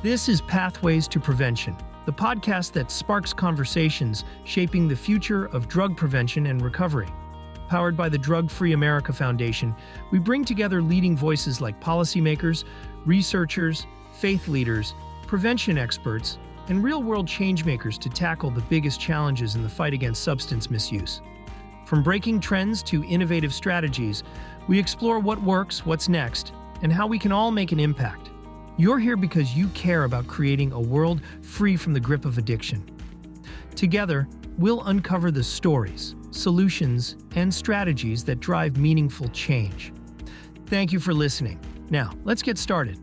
This is Pathways to Prevention, the podcast that sparks conversations shaping the future of drug prevention and recovery. Powered by the Drug-Free America Foundation, we bring together leading voices like policymakers, researchers, faith leaders, prevention experts, and real-world changemakers to tackle the biggest challenges in the fight against substance misuse. From breaking trends to innovative strategies, we explore what works, what's next, and how we can all make an impact. You're here because you care about creating a world free from the grip of addiction. Together, we'll uncover the stories, solutions, and strategies that drive meaningful change. Thank you for listening. Now, let's get started.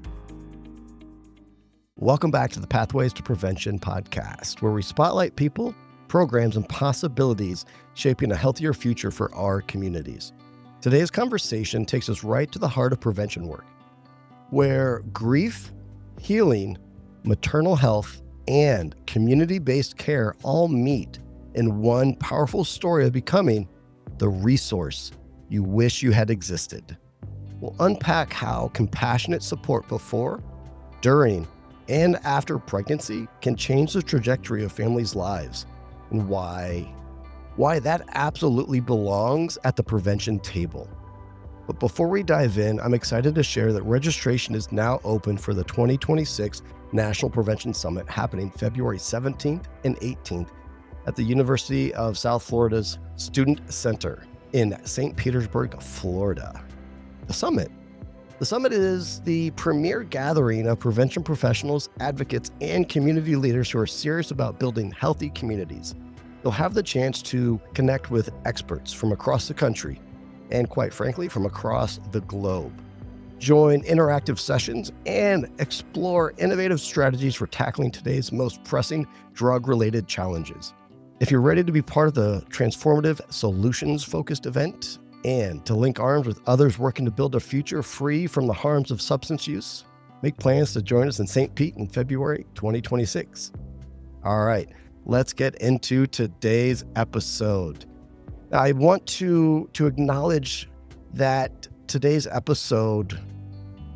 Welcome back to the Pathways to Prevention podcast, where we spotlight people, programs, and possibilities shaping a healthier future for our communities. Today's conversation takes us right to the heart of prevention work, where grief, healing, maternal health, and community-based care all meet in one powerful story of becoming the resource you wish you had existed. We'll unpack how compassionate support before, during, and after pregnancy can change the trajectory of families' lives, and why that absolutely belongs at the prevention table. But before we dive in, I'm excited to share that registration is now open for the 2026 National Prevention Summit happening February 17th and 18th at the University of South Florida's Student Center in St. Petersburg, Florida. The summit is the premier gathering of prevention professionals, advocates, and community leaders who are serious about building healthy communities. You'll have the chance to connect with experts from across the country and, quite frankly, from across the globe. Join interactive sessions and explore innovative strategies for tackling today's most pressing drug-related challenges. If you're ready to be part of the transformative, solutions-focused event and to link arms with others working to build a future free from the harms of substance use, make plans to join us in St. Pete in February 2026. All right, let's get into today's episode. I want to acknowledge that today's episode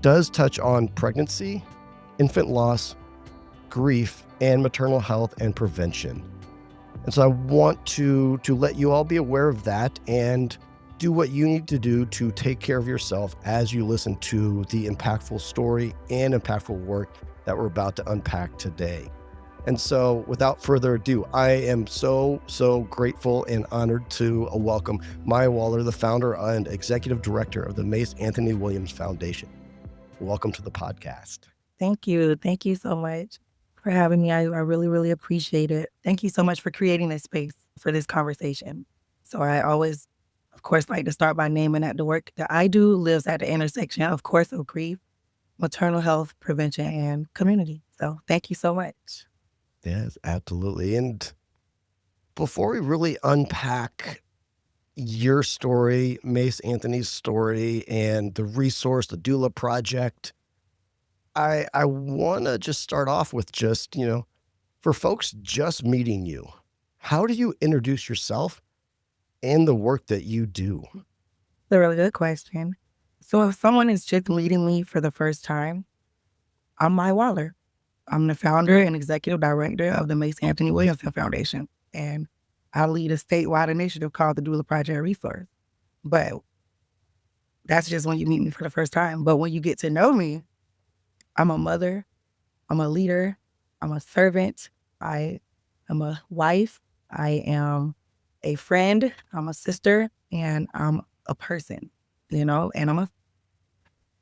does touch on pregnancy, infant loss, grief, and maternal health and prevention. And so I want to let you all be aware of that and do what you need to do to take care of yourself as you listen to the impactful story and impactful work that we're about to unpack today. And so without further ado, I am so grateful and honored to welcome Maiye Waller, the founder and executive director of the Mace Anthony Williamson Foundation. Welcome to the podcast. Thank you. Thank you so much for having me. I really appreciate it. Thank you so much for creating this space for this conversation. So I always, of course, like to start by naming that the work that I do lives at the intersection, of course, of grief, maternal health, prevention, and community. So thank you so much. Yes, absolutely. And before we really unpack your story, Mace Anthony's story, and the resource, the Doula Project, I want to just start off with just, for folks just meeting you, how do you introduce yourself and the work that you do? That's a really good question. So if someone is just meeting me for the first time, I'm Maiye Waller. I'm the founder and executive director of the Mace Anthony Williamson Foundation, and I lead a statewide initiative called the Doula Project Resource. But that's just when you meet me for the first time. But when you get to know me, I'm a mother, I'm a leader, I'm a servant, I am a wife, I am a friend, I'm a sister, and I'm a person, and I'm a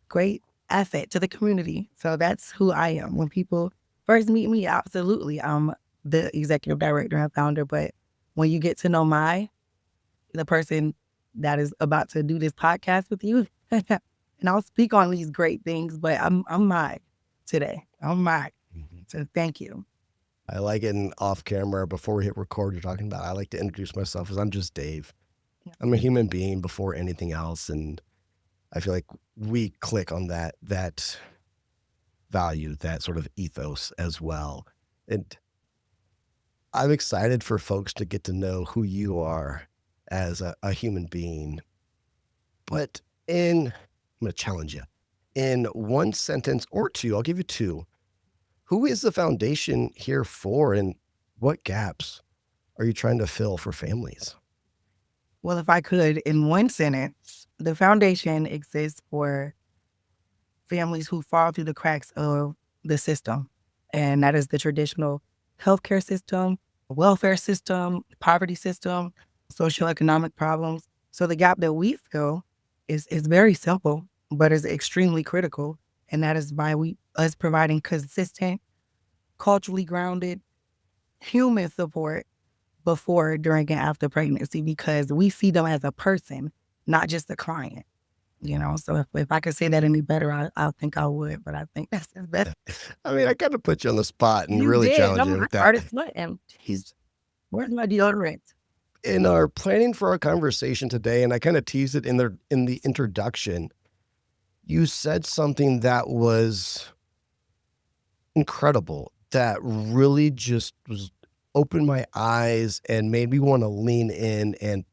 great asset to the community. So that's who I am. When people first meet me, absolutely, I'm the executive director and founder. But when you get to know Maiye, the person that is about to do this podcast with you, and I'll speak on these great things, but I'm Maiye today. I'm Maiye. So thank you. I like it off camera before we hit record, you're talking about, I like to introduce myself as I'm just Dave. Yeah. I'm a human being before anything else. And I feel like we click on that value, that sort of ethos as well. And I'm excited for folks to get to know who you are as a human being. But I'm going to challenge you. In one sentence or two, I'll give you two, Who is the foundation here for, and what gaps are you trying to fill for families? Well, if I could, in one sentence, the foundation exists for families who fall through the cracks of the system. And that is the traditional healthcare system, welfare system, poverty system, socioeconomic problems. So the gap that we fill is very simple, but is extremely critical. And that is by us providing consistent, culturally grounded human support before, during, and after pregnancy, because we see them as a person, not just a client. So if I could say that any better, I think I would, but I think that's the best. I mean, I kind of put you on the spot and You really did. challenge you I with that. started sweating. Where's my deodorant? In our planning for our conversation today, and I kind of teased it in the introduction, you said something that was incredible, that really just opened my eyes and made me want to lean in and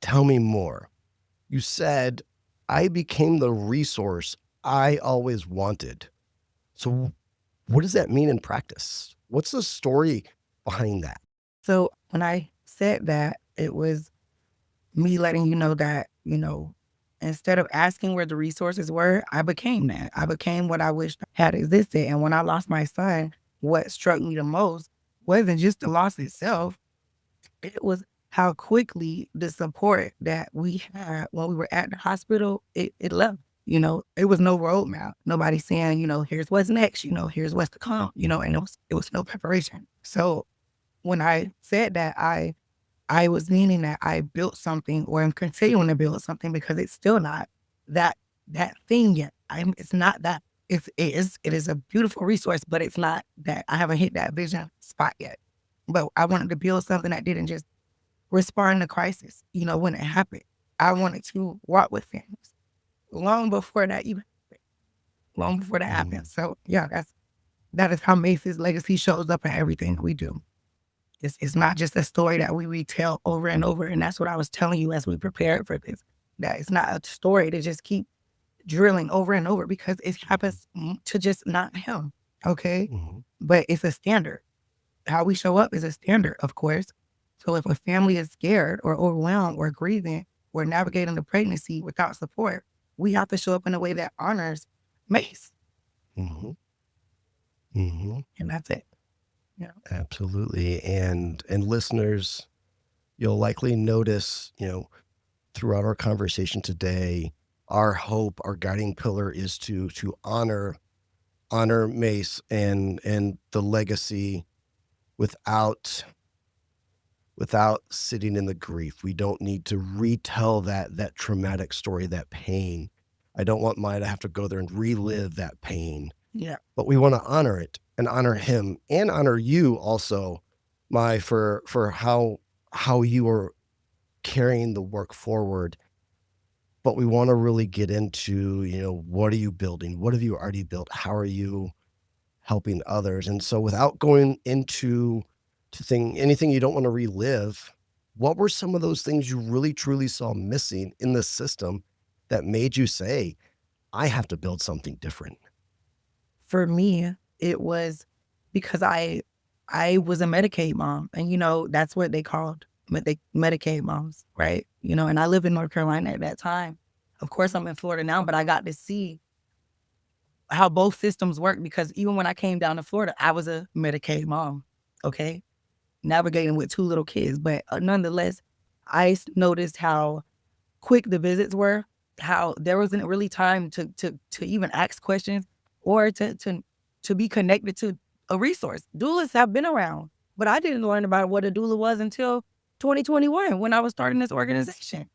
tell me more. You said, I became the resource I always wanted. So what does that mean in practice? What's the story behind that? So when I said that, it was me letting you know that, instead of asking where the resources were, I became that. I became what I wished had existed. And when I lost my son, what struck me the most wasn't just the loss itself. It was how quickly the support that we had when we were at the hospital, it left. It was no roadmap. Nobody saying, here's what's next, here's what's to come, and it was no preparation. So when I said that, I was meaning that I built something, or I'm continuing to build something, because it's still not that thing yet. It's not that. It is a beautiful resource, but it's not that. I haven't hit that vision spot yet. But I wanted to build something that didn't just respond to crisis, when it happened. I wanted to walk with families long before that even happened. Long before that happened. So yeah, that is how Mace's legacy shows up in everything we do. It's not just a story that we retell over and over. And that's what I was telling you as we prepared for this. That it's not a story to just keep drilling over and over, because it happens to just not him. Okay. Mm-hmm. But it's a standard. How we show up is a standard, of course. So if a family is scared or overwhelmed or grieving or navigating the pregnancy without support, we have to show up in a way that honors Mace. Mm-hmm. Mm-hmm. And that's it. Yeah. Absolutely. And listeners, you'll likely notice, throughout our conversation today, our hope, our guiding pillar is to honor Mace and the legacy without sitting in the grief. We don't need to retell that traumatic story, that pain. I don't want Maiye to have to go there and relive that pain. Yeah. But we want to honor it and honor him and honor you also, Maiye, for how you are carrying the work forward. But we want to really get into, what are you building? What have you already built? How are you helping others? And so without going into anything you don't want to relive, what were some of those things you really truly saw missing in the system that made you say, I have to build something different? For me, it was because I was a Medicaid mom, and that's what they called Medicaid moms, right? And I lived in North Carolina at that time. Of course, I'm in Florida now, but I got to see how both systems work, because even when I came down to Florida, I was a Medicaid mom, okay? Navigating with 2 little kids. But nonetheless, I noticed how quick the visits were, how there wasn't really time to even ask questions or to be connected to a resource. Doulas have been around, but I didn't learn about what a doula was until 2021 when I was starting this organization.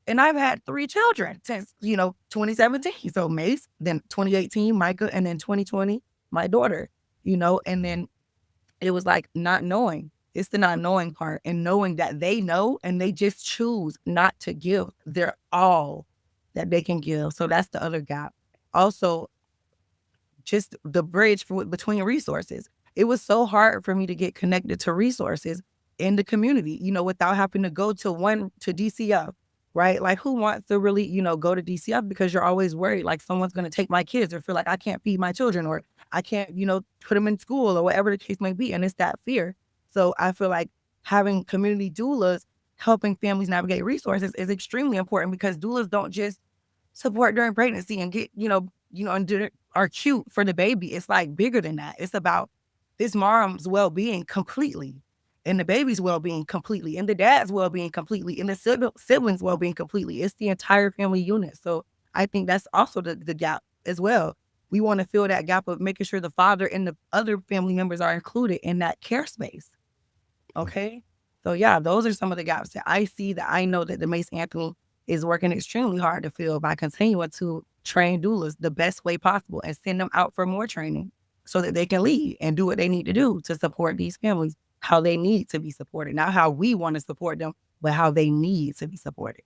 And I've had 3 children since, 2017. So Mace, then 2018, Micah, and then 2020, my daughter, and then it was like not knowing. It's the not knowing part, and knowing that they know and they just choose not to give their all that they can give. So that's the other gap. Also, just the bridge between resources. It was so hard for me to get connected to resources in the community, without having to go to DCF, right? Like, who wants to really, go to DCF because you're always worried, like someone's going to take my kids, or feel like I can't feed my children, or I can't, put them in school or whatever the case may be. And it's that fear. So I feel like having community doulas helping families navigate resources is extremely important, because doulas don't just support during pregnancy and get, and are cute for the baby. It's like bigger than that. It's about this mom's well-being completely, and the baby's well-being completely, and the dad's well-being completely, and the siblings' well-being completely. It's the entire family unit. So I think that's also the gap as well. We want to fill that gap of making sure the father and the other family members are included in that care space. Okay? So yeah, those are some of the gaps that I see, that I know that the Mace Anthony is working extremely hard to fill by continuing to train doulas the best way possible and send them out for more training so that they can lead and do what they need to do to support these families, how they need to be supported. Not how we want to support them, but how they need to be supported.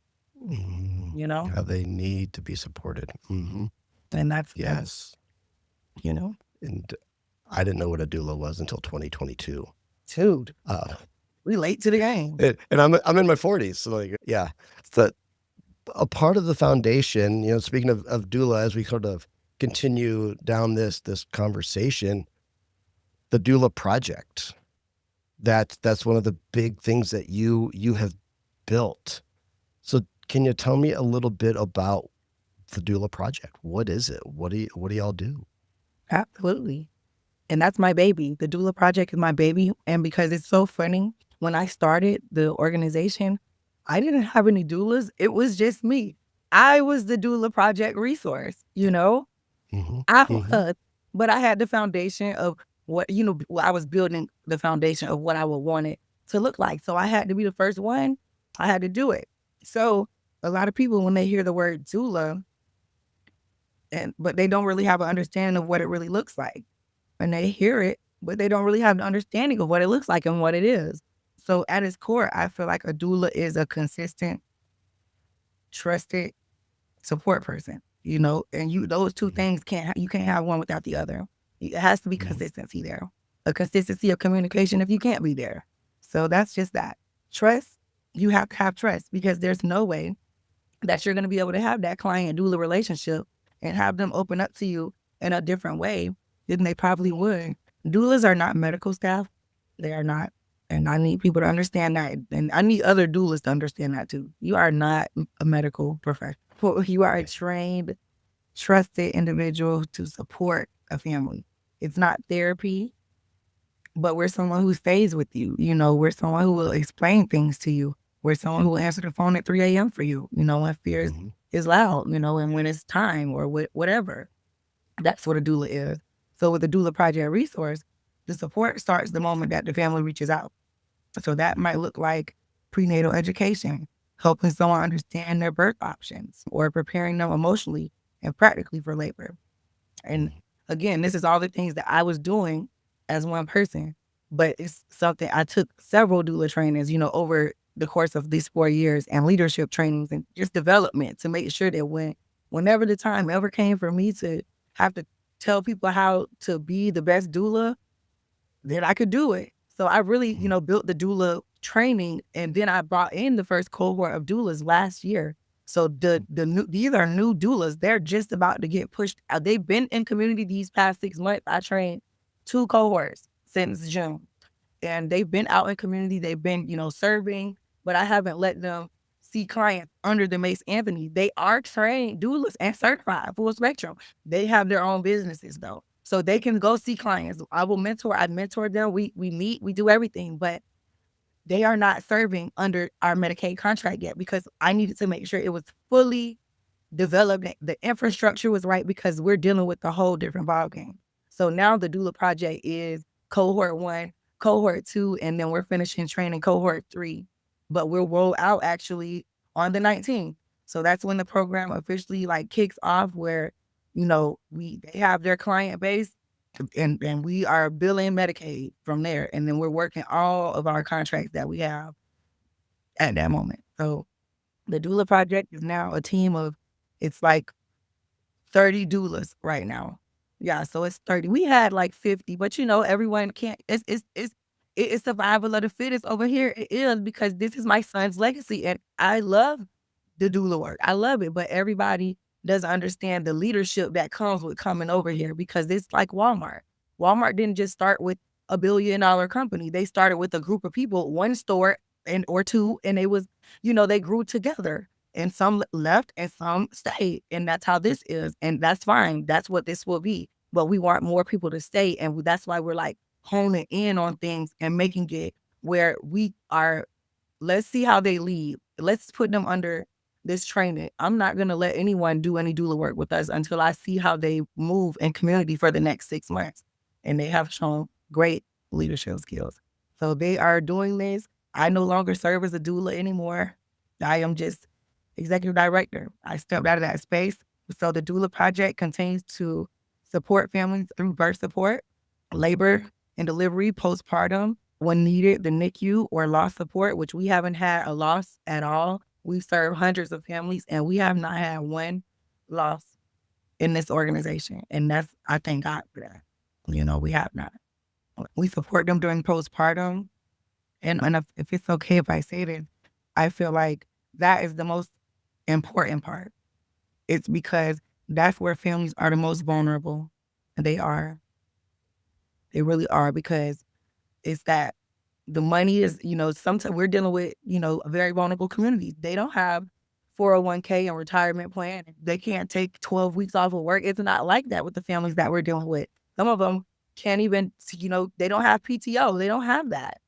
How they need to be supported. And that's, yes. And I didn't know what a doula was until 2022. Dude, we late to the game. And I'm in my 40s. So it's a part of the foundation, speaking of doula, as we sort of continue down this conversation, the Doula Project, that's one of the big things that you have built. So can you tell me a little bit about the Doula Project? What is it? What do y'all do? Absolutely. And that's my baby. The Doula Project is my baby. And because it's so funny, when I started the organization, I didn't have any doulas. It was just me. I was the Doula Project Resource, but I had the foundation of what, I was building the foundation of what I would want it to look like. So I had to be the first one. I had to do it. So a lot of people, when they hear the word doula, but they don't really have an understanding of what it really looks like. And they hear it, but they don't really have the understanding of what it looks like and what it is. So at its core, I feel like a doula is a consistent, trusted support person, and those two things you can't have one without the other. It has to be consistency there, a consistency of communication if you can't be there. So that's just that. Trust, you have to have trust, because there's no way that you're going to be able to have that client doula relationship and have them open up to you in a different way than they probably would. Doulas are not medical staff. They are not. And I need people to understand that. And I need other doulas to understand that too. You are not a medical professional. You are a trained, trusted individual to support a family. It's not therapy, but we're someone who stays with you. We're someone who will explain things to you. We're someone who will answer the phone at 3 a.m. for you, when fear is loud, and when it's time or whatever. That's what a doula is. So with the Doula Project Resource, the support starts the moment that the family reaches out. So that might look like prenatal education, helping someone understand their birth options, or preparing them emotionally and practically for labor. And again, this is all the things that I was doing as one person, but it's something I took several doula trainings, over the course of these 4 years, and leadership trainings and just development to make sure that whenever the time ever came for me to have to tell people how to be the best doula, that I could do it. So I really, built the doula training, and then I brought in the first cohort of doulas last year. So these are new doulas. They're just about to get pushed out. They've been in community these past 6 months. I trained 2 cohorts since June, and they've been out in community. They've been, serving, but I haven't let them see clients under the Mace Anthony. They are trained doulas and certified full spectrum. They have their own businesses though. So they can go see clients. I mentor them. We meet, we do everything, but they are not serving under our Medicaid contract yet, because I needed to make sure it was fully developed. The infrastructure was right, because we're dealing with a whole different ballgame. So now the Doula Project is cohort 1, cohort 2, and then we're finishing training cohort 3. But we'll roll out actually on the 19th. So that's when the program officially kicks off, where they have their client base, and we are billing Medicaid from there. And then we're working all of our contracts that we have at that moment. So the Doula Project is now a team of, it's 30 doulas right now. Yeah, so it's 30. We had 50, but everyone can't, it's survival of the fittest over here. It is, because this is my son's legacy, and I love the doula work. I love it, but everybody doesn't understand the leadership that comes with coming over here, because it's like Walmart. Walmart didn't just start with a $1 billion company. They started with a group of people, one store or two, and it was, they grew together. And some left and some stayed. And that's how this is. And that's fine. That's what this will be. But we want more people to stay. And that's why we're like honing in on things and making it where we are, let's see how they lead. Let's put them under this training. I'm not going to let anyone do any doula work with us until I see how they move in community for the next 6 months. And they have shown great leadership skills. So they are doing this. I no longer serve as a doula anymore. I am just executive director. I stepped out of that space. So the Doula Project continues to support families through birth support, labor and delivery, postpartum, when needed, the NICU or loss support, which we haven't had a loss at all. We've served hundreds of families and we have not had one loss in this organization. And I thank God for that. We have not. We support them during postpartum. And if it's okay if I say this, I feel like that is the most important part. It's because that's where families are the most vulnerable. And they really are, because it's that the money is, sometimes we're dealing with, a very vulnerable community. They don't have 401k and retirement plan. They can't take 12 weeks off of work. It's not like that with the families that we're dealing with. Some of them can't even, they don't have PTO. They don't have that.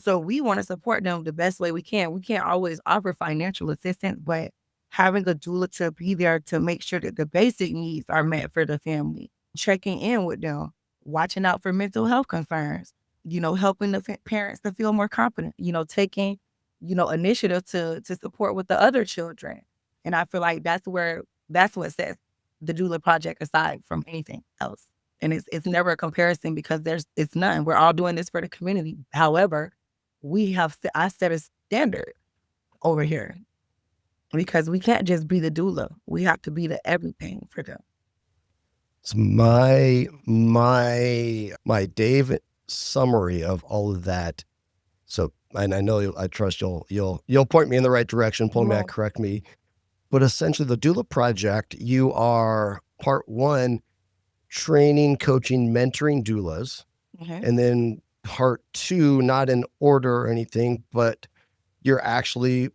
So we want to support them the best way we can. We can't always offer financial assistance, but having a doula to be there to make sure that the basic needs are met for the family, checking in with them, watching out for mental health concerns, helping the parents to feel more confident, taking, initiative to support with the other children. And I feel like that's what sets the Doula Project aside from anything else. And it's never a comparison, because it's none. We're all doing this for the community. However, I set a standard over here, because we can't just be the doula. We have to be the everything for them. So my Dave summary of all of that. So, and I know I trust you'll point me in the right direction, pull me back, correct me. But essentially, the Doula Project, you are part one, training, coaching, mentoring doulas. Mm-hmm. And then part two, not in order or anything, but you're actually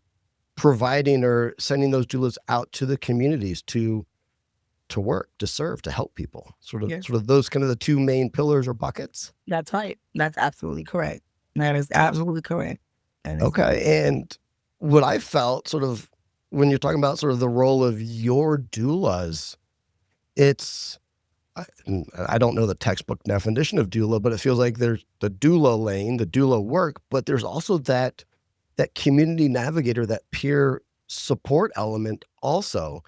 providing or sending those doulas out to the communities to work, to serve, to help people. Sort of those kind of the two main pillars or buckets. That's right. That's absolutely correct. That is absolutely correct. Okay. And what I felt sort of when you're talking about sort of the role of your doulas, I don't know the textbook definition of doula, but it feels like there's the doula lane, the doula work, but there's also that community navigator, that peer support element also,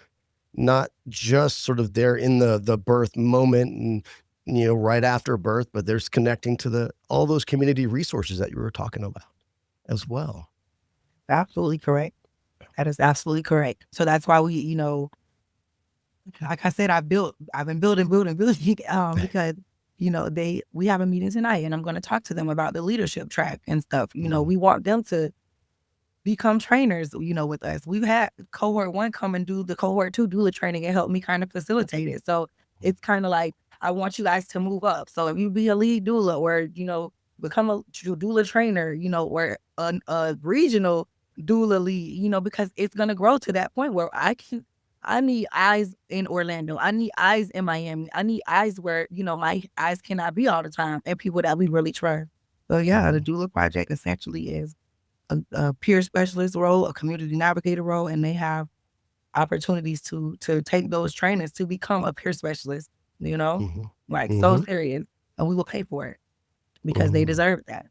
not just sort of there in the birth moment and, right after birth, but there's connecting to all those community resources that you were talking about as well. Absolutely correct. That is absolutely correct. So that's why we, like I said, I've been building, because, we have a meeting tonight and I'm going to talk to them about the leadership track and stuff. We want them to become trainers, with us. We've had cohort 1 come and do the cohort 2 doula training and help me kind of facilitate it. So it's kind of like, I want you guys to move up. So if you be a lead doula or, become a doula trainer, or a regional doula lead, because it's going to grow to that point where I need eyes in Orlando. I need eyes in Miami. I need eyes where, my eyes cannot be all the time, and people that we really trust. So yeah, the Doula Project essentially is a peer specialist role, a community navigator role, and they have opportunities to take those trainings to become a peer specialist, so serious. And we will pay for it because they deserve that.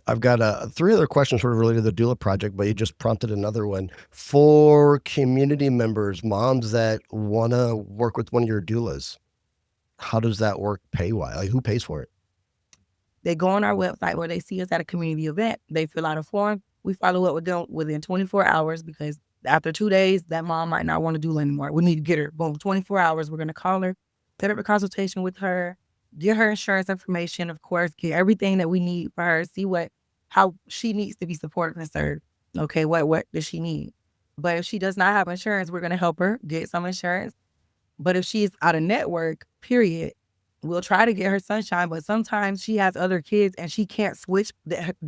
I've got 3 other questions sort of related to the Doula Project, but you just prompted another one. For community members, moms that want to work with one of your doulas, how does that work pay-wise? Like, who pays for it? They go on our website where they see us at a community event. They fill out a form. We follow up with them within 24 hours, because after 2 days, that mom might not want to doula anymore. We need to get her. Boom, 24 hours. We're going to call her, set up a consultation with her, get her insurance information, of course, get everything that we need for her, see how she needs to be supported and served. Okay, what does she need? But if she does not have insurance, we're going to help her get some insurance. But if she's out of network, period, we'll try to get her sunshine. But sometimes she has other kids and she can't switch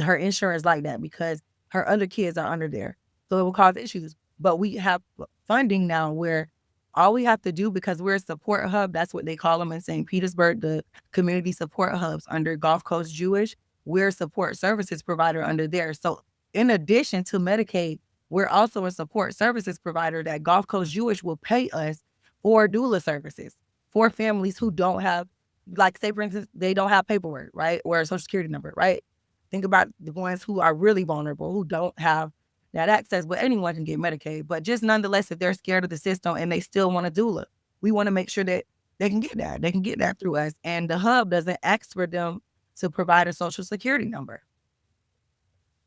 her insurance like that because her other kids are under there. So it will cause issues. But we have funding now where all we have to do, because we're a support hub, that's what they call them in St. Petersburg, the community support hubs under Gulf Coast Jewish, we're a support services provider under there. So in addition to Medicaid, we're also a support services provider that Gulf Coast Jewish will pay us for doula services for families who don't have, like, say, for instance, they don't have paperwork, right? Or a social security number, right? Think about the ones who are really vulnerable, who don't have that access, but anyone can get Medicaid. But just nonetheless, if they're scared of the system and they still want a doula, we want to make sure that they can get that. They can get that through us. And the hub doesn't ask for them to provide a social security number.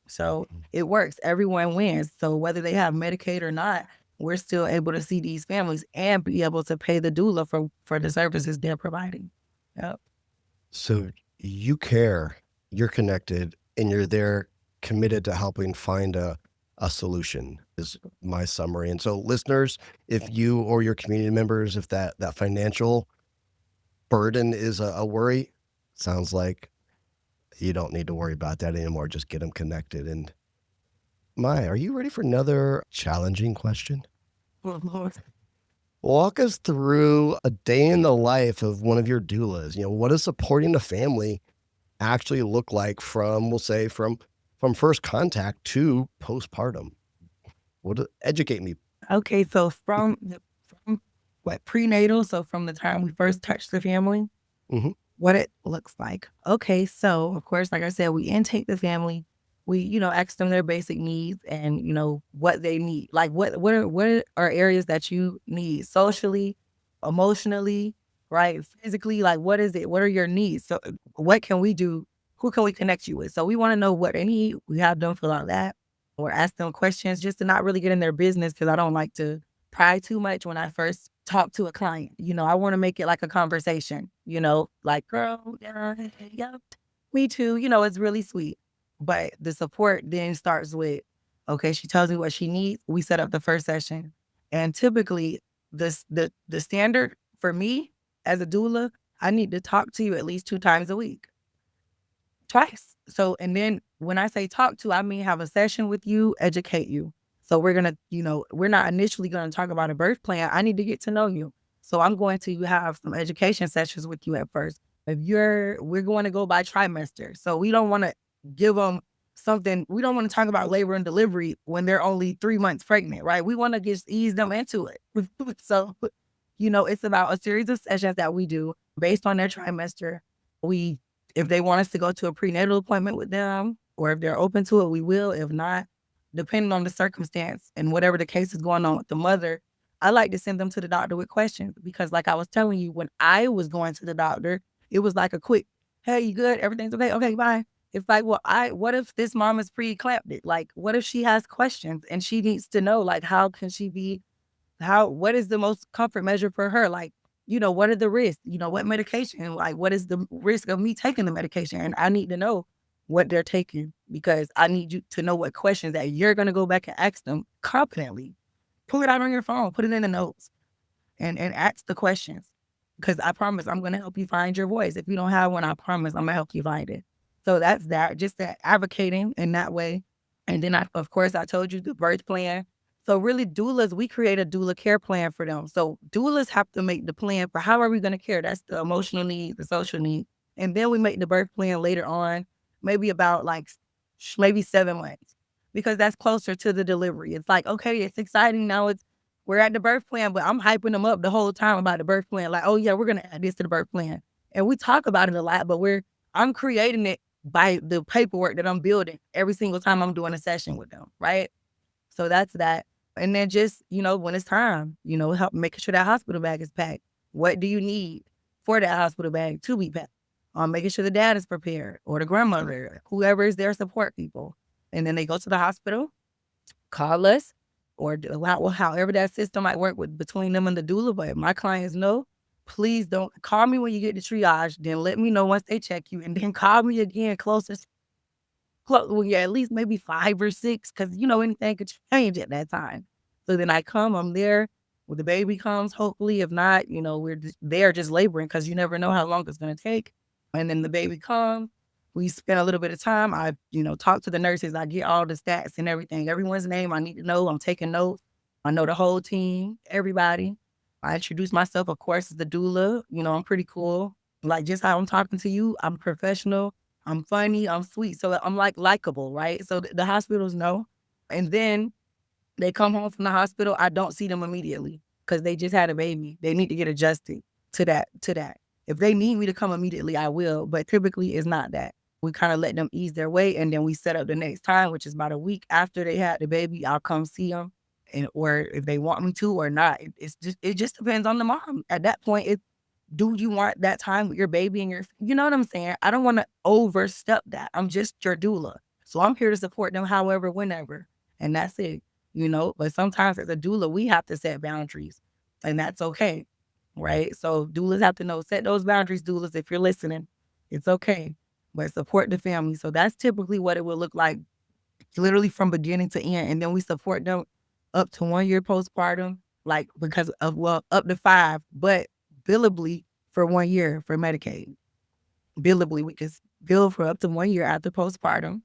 So it works. Everyone wins. So whether they have Medicaid or not, we're still able to see these families and be able to pay the doula for the services they're providing. Yep. So you care, you're connected, and you're there committed to helping find a solution is my summary. And so listeners, if you or your community members, if that financial burden is a worry, sounds like you don't need to worry about that anymore. Just get them connected. And Maiye, are you ready for another challenging question? Walk us through a day in the life of one of your doulas. What does supporting the family actually look like from, we'll say, from first contact to postpartum? Educate me. Okay, so from prenatal, so from the time we first touch the family, what it looks like. Okay, so of course, like I said, we intake the family. We, ask them their basic needs and, what they need. Like what are areas that you need socially, emotionally, right? Physically, like what is it? What are your needs? So what can we do? Who can we connect you with? So we want to know what they need. We have them fill out that or ask them questions just to not really get in their business, because I don't like to pry too much when I first talk to a client. I want to make it like a conversation, like, girl, yeah, me too. It's really sweet. But the support then starts with, okay, she tells me what she needs. We set up the first session. And typically the standard for me as a doula, I need to talk to you at least 2 times a week. Twice. So, and then when I say talk to, I mean have a session with you, educate you. So we're going to, we're not initially going to talk about a birth plan. I need to get to know you. So I'm going to have some education sessions with you at first. We're going to go by trimester. So we don't want to give them something. We don't want to talk about labor and delivery when they're only 3 months pregnant, right? We want to just ease them into it. So, it's about a series of sessions that we do based on their trimester. If they want us to go to a prenatal appointment with them, or if they're open to it, we will. If not, depending on the circumstance and whatever the case is going on with the mother, I like to send them to the doctor with questions, because like I was telling you, when I was going to the doctor, it was like a quick, hey, you good? Everything's okay? Okay, bye. It's like, well, what if this mom is pre-eclamptic? Like, what if she has questions and she needs to know, like, what is the most comfort measure for her? Like, what are the risks? What medication? Like, what is the risk of me taking the medication? And I need to know what they're taking, because I need you to know what questions that you're going to go back and ask them confidently. Pull it out on your phone, put it in the notes, and ask the questions. Because I promise I'm going to help you find your voice. If you don't have one, I promise I'm going to help you find it. So that's that, just that advocating in that way. And then, of course, I told you the birth plan. So really, doulas, we create a doula care plan for them. So doulas have to make the plan for how are we going to care. That's the emotional need, the social need. And then we make the birth plan later on, maybe about maybe 7 months, because that's closer to the delivery. It's like, okay, it's exciting. Now we're at the birth plan, but I'm hyping them up the whole time about the birth plan. Like, oh yeah, we're going to add this to the birth plan. And we talk about it a lot, but I'm creating it by the paperwork that I'm building every single time I'm doing a session with them, right? So that's that. And then just, when it's time, help making sure that hospital bag is packed. What do you need for that hospital bag to be packed? Making sure the dad is prepared, or the grandmother, whoever is their support people. And then they go to the hospital, call us, or however that system might work between them and the doula. But my clients know, please don't call me when you get to triage. Then let me know once they check you, and then call me again when you're at least maybe 5 or 6, because anything could change at that time. So then I come, I'm there when the baby comes, hopefully. If not, we're there just laboring because you never know how long it's going to take. And then the baby comes, we spend a little bit of time. I, talk to the nurses. I get all the stats and everything. Everyone's name I need to know. I'm taking notes. I know the whole team, everybody. I introduce myself, of course, as the doula. I'm pretty cool. Like just how I'm talking to you, I'm professional. I'm funny. I'm sweet. So I'm like likable, right? So the hospitals know. And then they come home from the hospital. I don't see them immediately because they just had a baby. They need to get adjusted to that. If they need me to come immediately, I will. But typically it's not that. We kind of let them ease their way. And then we set up the next time, which is about a week after they had the baby. I'll come see them. Or if they want me to or not. It just depends on the mom. At that point, do you want that time with your baby and you know what I'm saying? I don't want to overstep that. I'm just your doula. So I'm here to support them however, whenever. And that's it, But sometimes as a doula, we have to set boundaries and that's okay, right? So doulas have to set those boundaries, doulas, if you're listening. It's okay, but support the family. So that's typically what it will look like, literally from beginning to end. And then we support them up to 1 year postpartum, because of, up to 5, but billably for 1 year for Medicaid. Billably, we can bill for up to 1 year after postpartum.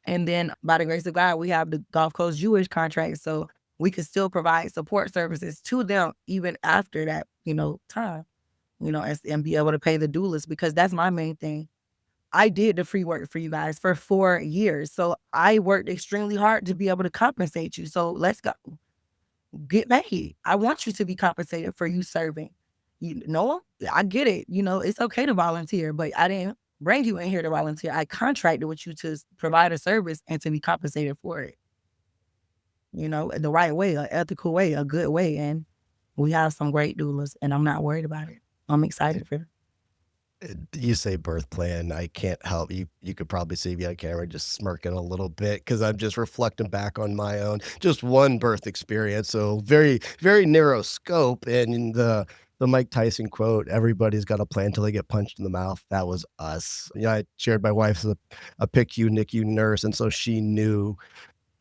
And then by the grace of God, we have the Gulf Coast Jewish contract. So we can still provide support services to them even after that, time, and be able to pay the doulas, because that's my main thing. I did the free work for you guys for 4 years. So I worked extremely hard to be able to compensate you. So let's go. Get paid. I want you to be compensated for you serving. I get it. It's okay to volunteer, but I didn't bring you in here to volunteer. I contracted with you to provide a service and to be compensated for it. The right way, an ethical way, a good way. And we have some great doulas, and I'm not worried about it. I'm excited for it. You say birth plan. I can't help you. You could probably see me on camera just smirking a little bit because I'm just reflecting back on my own, just one birth experience. So very, very narrow scope. And in the Mike Tyson quote, everybody's got a plan till they get punched in the mouth. That was us. I shared my wife's a PICU, NICU nurse. And so she knew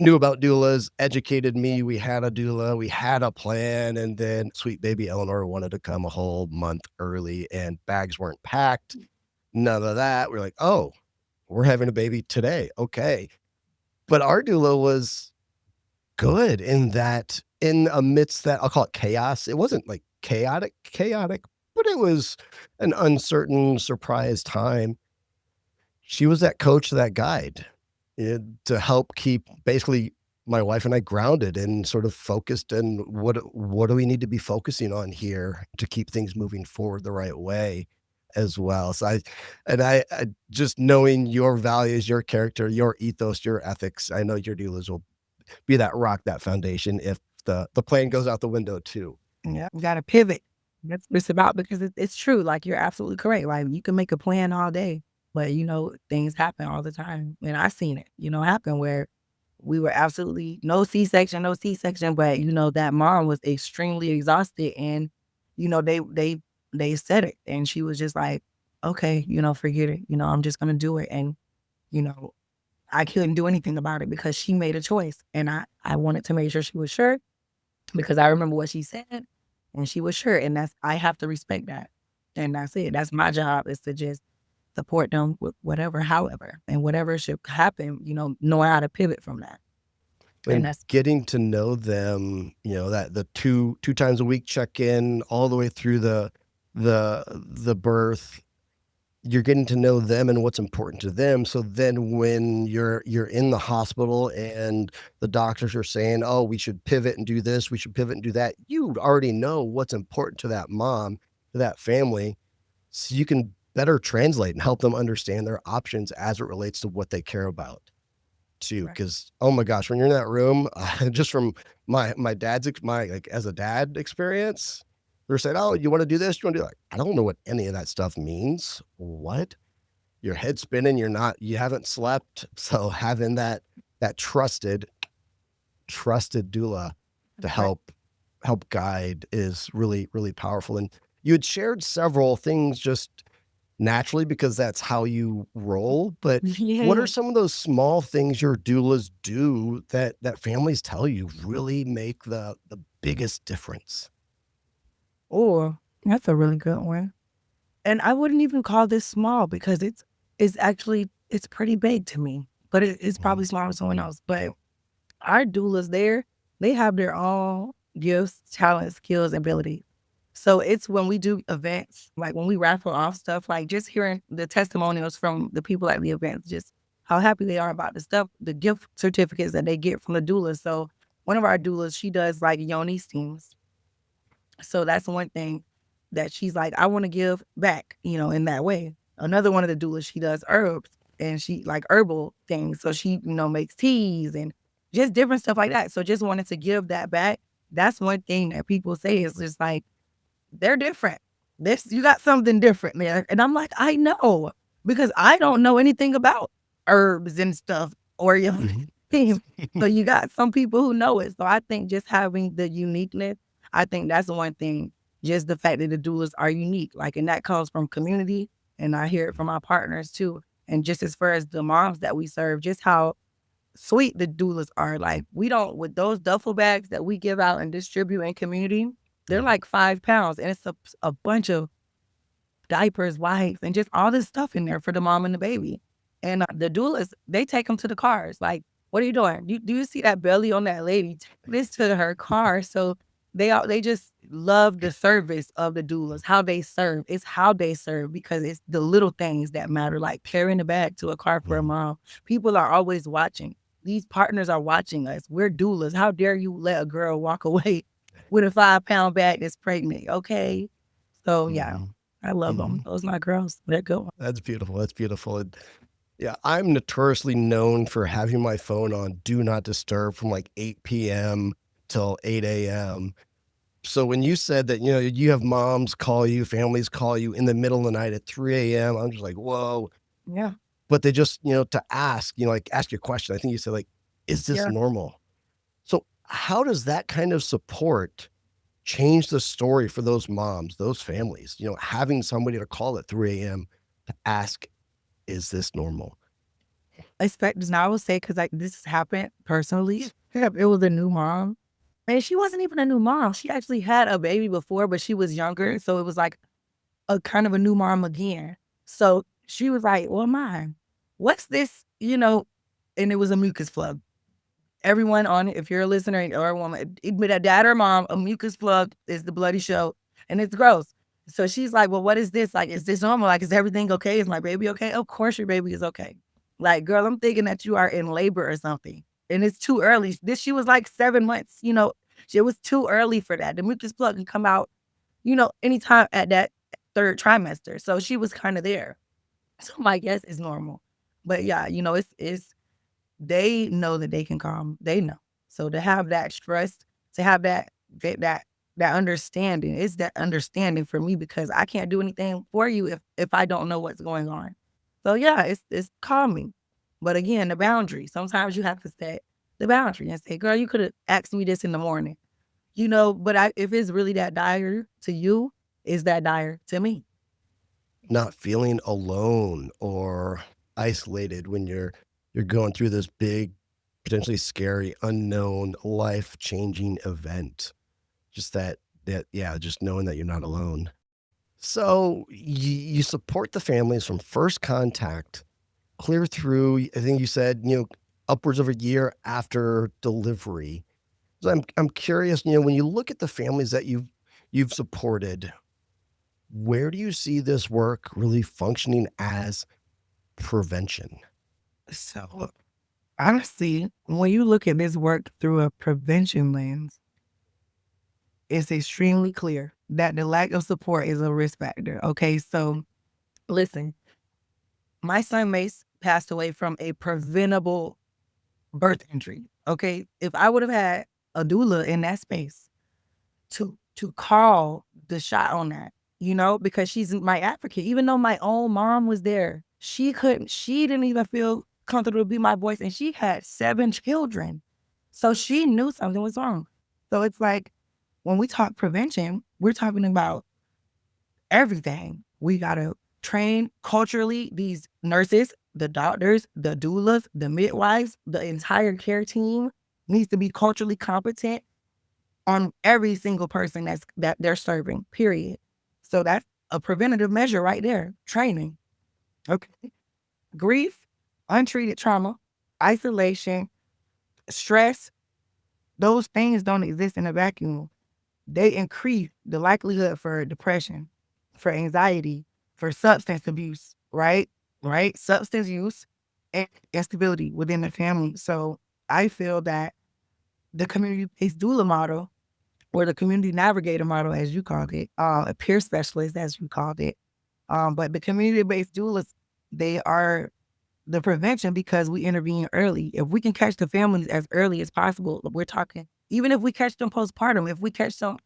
about doulas, educated me. We had a doula, we had a plan. And then sweet baby Eleanor wanted to come a whole month early and bags weren't packed. None of that. We're like, oh, we're having a baby today. Okay. But our doula was good in that, in amidst that, I'll call it chaos. It wasn't like chaotic, but it was an uncertain surprise time. She was that coach, that guide, to help keep basically my wife and I grounded and sort of focused. And what do we need to be focusing on here to keep things moving forward the right way as well. So I just knowing your values, your character, your ethos, your ethics, I know your doulas will be that rock, that foundation if the plane goes out the window too. Yeah, we got to pivot. That's what it's about, because it's true. Like, you're absolutely correct. Like, you can make a plan all day, but things happen all the time. And I seen it, happen where we were absolutely no C-section, but that mom was extremely exhausted, and they said it, and she was just like, okay, forget it. I'm just going to do it. And, I couldn't do anything about it because she made a choice, and I wanted to make sure she was sure, because I remember what she said, and she was sure. And I have to respect that. And that's it. That's my job, is to just support them with whatever, however, and whatever should happen, know how to pivot from that. And that's getting to know them, that the two times a week check-in all the way through the birth, you're getting to know them and what's important to them. So then when you're in the hospital and the doctors are saying, oh, we should pivot and do this, we should pivot and do that, you already know what's important to that mom, to that family, so you can better translate and help them understand their options as it relates to what they care about too. Because oh my gosh, when you're in that room, just from my dad's as a dad experience, they're saying, oh, you want to do this, you want to do that. I don't know what any of that stuff means. What? Your head's spinning, you haven't slept. So having that trusted doula to help guide is really, really powerful. And you had shared several things just naturally because that's how you roll. But what are Yeah. some of those small things your doulas do that families tell you really make the biggest difference? Oh, that's a really good one. And I wouldn't even call this small because it's actually it's pretty big to me, but it's probably Mhm. small to someone else. But our doulas there, they have their own gifts, talents, skills, ability. So it's when we do events, like when we raffle off stuff, like just hearing the testimonials from the people at the events, just how happy they are about the stuff, the gift certificates that they get from the doulas. So one of our doulas, she does like yoni steams. So that's one thing that she's like, I want to give back, in that way. Another one of the doulas, she does herbs and she like herbal things. So she, makes teas and just different stuff like that. So just wanted to give that back. That's one thing that people say is just like, they're different. You got something different there. And I'm like, I know, because I don't know anything about herbs and stuff or your Mhm. team. So you got some people who know it. So I think just having the uniqueness, I think that's the one thing, just the fact that the doulas are unique. Like, and that comes from community. And I hear it from our partners too. And just as far as the moms that we serve, just how sweet the doulas are. Like, we don't, with those duffel bags that we give out and distribute in community, they're Yeah. like 5 pounds. And it's a bunch of diapers, wipes, and just all this stuff in there for the mom and the baby. And the doulas, they take them to the cars. Like, what are you doing? Do you see that belly on that lady? Take this to her car. So they just love the service of the doulas, how they serve. It's how they serve because it's the little things that matter, like carrying the bag to a car for a Mhm. mom. People are always watching. These partners are watching us. We're doulas. How dare you let a girl walk away with a 5-pound bag that's pregnant? Okay. So yeah, Mhm. I love them. Mhm. Those my girls. They're good ones. That's beautiful. That's beautiful. And yeah, I'm notoriously known for having my phone on do not disturb from like 8 p.m. till 8 a.m. So when you said that, you have moms call you, families call you in the middle of the night at 3 a.m., I'm just like, whoa. Yeah. But they just, to ask, like ask your question. I think you said like, is this Yeah. normal? So how does that kind of support change the story for those moms, those families, having somebody to call at 3 a.m. to ask, is this normal? Expect now I will say, because like this has happened personally. It was a new mom. And she wasn't even a new mom. She actually had a baby before, but she was younger. So it was like a kind of a new mom again. So she was like, well, mine, what's this? And it was a mucus plug. Everyone on it, if you're a listener or a woman, but a dad or mom, a mucus plug is the bloody show and it's gross. So she's like, well, what is this? Like, is this normal? Like, is everything okay? Is my baby okay? Of course your baby is okay. Like, girl, I'm thinking that you are in labor or something. And it's too early. She was like 7 months, it was too early for that. The mucus plug can come out, anytime at that third trimester. So she was kind of there. So my guess is normal. But yeah, it's they know that they can calm. They know. So to have that trust, to have that understanding, it's that understanding for me because I can't do anything for you if I don't know what's going on. So yeah, it's calming. But again, the boundary. Sometimes you have to set the boundary and say, girl, you could have asked me this in the morning. But if it's really that dire to you, is that dire to me? Not feeling alone or isolated when you're going through this big, potentially scary, unknown, life-changing event. Just yeah, just knowing that you're not alone. So you support the families from first contact clear through, I think you said, upwards of a year after delivery. So I'm curious, when you look at the families that you've supported, where do you see this work really functioning as prevention? So honestly, when you look at this work through a prevention lens, it's extremely clear that the lack of support is a risk factor. Okay, so listen, my son Mace passed away from a preventable birth injury. Okay, if I would have had a doula in that space to call the shot on that, because she's my advocate. Even though my own mom was there, she couldn't. She didn't even feel comfortable to be my voice, and she had 7 children, so she knew something was wrong. So it's like when we talk prevention, we're talking about everything. We gotta train culturally these nurses, the doctors, the doulas, the midwives, the entire care team needs to be culturally competent on every single person that they're serving, period. So that's a preventative measure right there, training. Okay. Grief, untreated trauma, isolation, stress, those things don't exist in a vacuum. They increase the likelihood for depression, for anxiety, for substance abuse, right? Right? Substance use and instability within the family. So I feel that the community-based doula model, or the community navigator model, as you called it, a peer specialist, as you called it, but the community-based doulas, they are the prevention because we intervene early. If we can catch the families as early as possible, we're talking, even if we catch them postpartum, if we catch them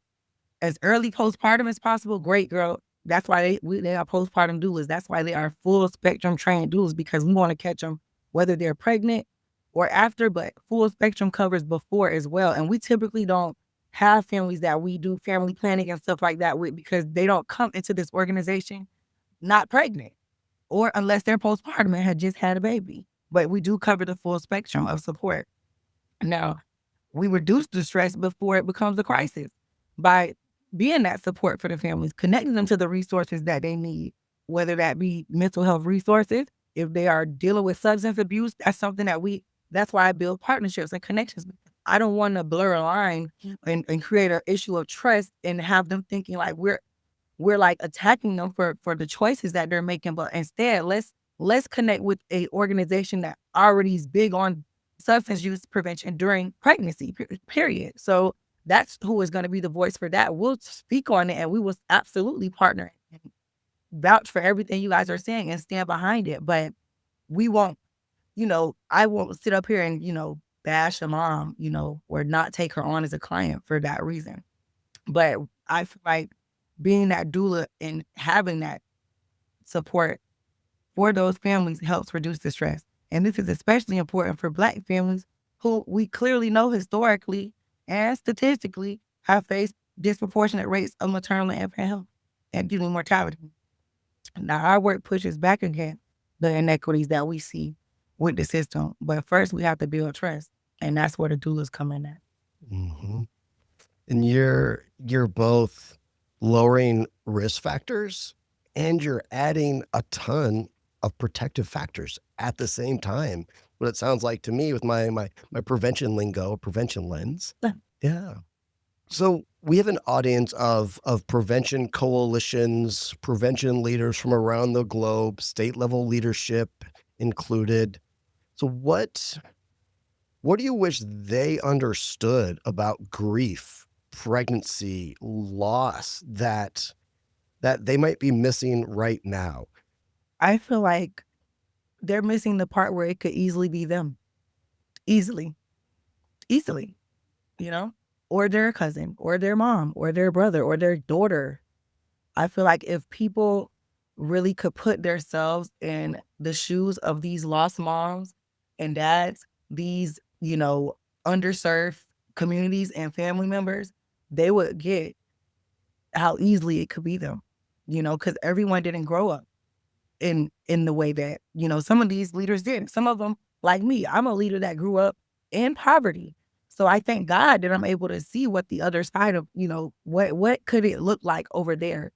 as early postpartum as possible, great, girl. That's why they are postpartum doulas. That's why they are full spectrum trained doulas, because we want to catch them whether they're pregnant or after, but full spectrum covers before as well. And we typically don't have families that we do family planning and stuff like that with, because they don't come into this organization not pregnant, or unless they're postpartum and had just had a baby. But we do cover the full spectrum of support. Now, we reduce the stress before it becomes a crisis by being that support for the families, connecting them to the resources that they need, whether that be mental health resources. If they are dealing with substance abuse, that's something that's why I build partnerships and connections. I don't want to blur a line and create an issue of trust and have them thinking like we're like attacking them for the choices that they're making. But instead, let's connect with a organization that already is big on substance use prevention during pregnancy, period. So that's who is going to be the voice for that. We'll speak on it, and we will absolutely partner and vouch for everything you guys are saying and stand behind it. But we won't, I won't sit up here and, bash a mom, or not take her on as a client for that reason. But I feel like being that doula and having that support for those families helps reduce the stress. And this is especially important for Black families who we clearly know historically and statistically have faced disproportionate rates of maternal and infant health and fetal mortality. Now, our work pushes back against the inequities that we see with the system. But first, we have to build trust. And that's where the doulas come in at. Mm-hmm. And you're both lowering risk factors and you're adding a ton of protective factors at the same time. What it sounds like to me with my prevention lingo, prevention lens. Yeah. So we have an audience of prevention coalitions, prevention leaders from around the globe, state level leadership included. So what do you wish they understood about grief, pregnancy, loss that they might be missing right now? I feel like they're missing the part where it could easily be them. Easily, or their cousin, or their mom, or their brother, or their daughter. I feel like if people really could put themselves in the shoes of these lost moms and dads, these, underserved communities and family members, they would get how easily it could be them, because everyone didn't grow up in the way that, some of these leaders did. Some of them, like me, I'm a leader that grew up in poverty. So I thank God that I'm able to see what the other side of, what could it look like over there?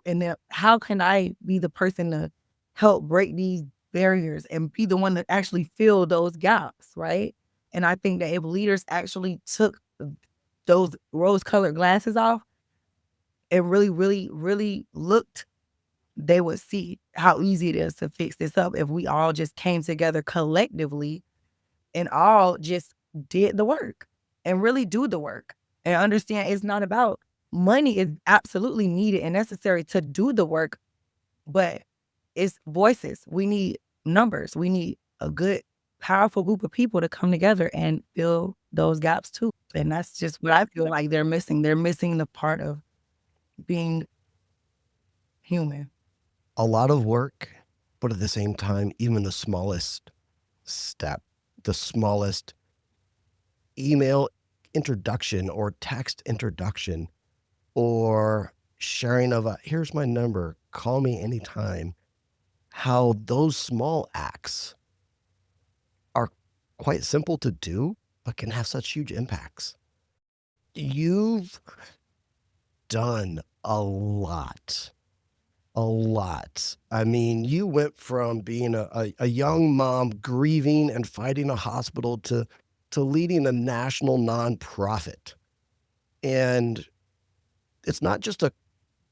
And then how can I be the person to help break these barriers and be the one that actually fill those gaps, right? And I think that if leaders actually took those rose-colored glasses off and really, really, really looked, they would see how easy it is to fix this up if we all just came together collectively and all just did the work and really do the work and understand it's not about money. Is absolutely needed and necessary to do the work, but it's voices. We need numbers. We need a good, powerful group of people to come together and fill those gaps too. And that's just what I feel like they're missing. They're missing the part of being human. A lot of work, but at the same time, even the smallest step, the smallest email introduction or text introduction or sharing of here's my number, call me anytime, how those small acts are quite simple to do, but can have such huge impacts. You've done a lot. A lot. I mean, you went from being a young mom grieving and fighting a hospital to leading a national nonprofit. And it's not just a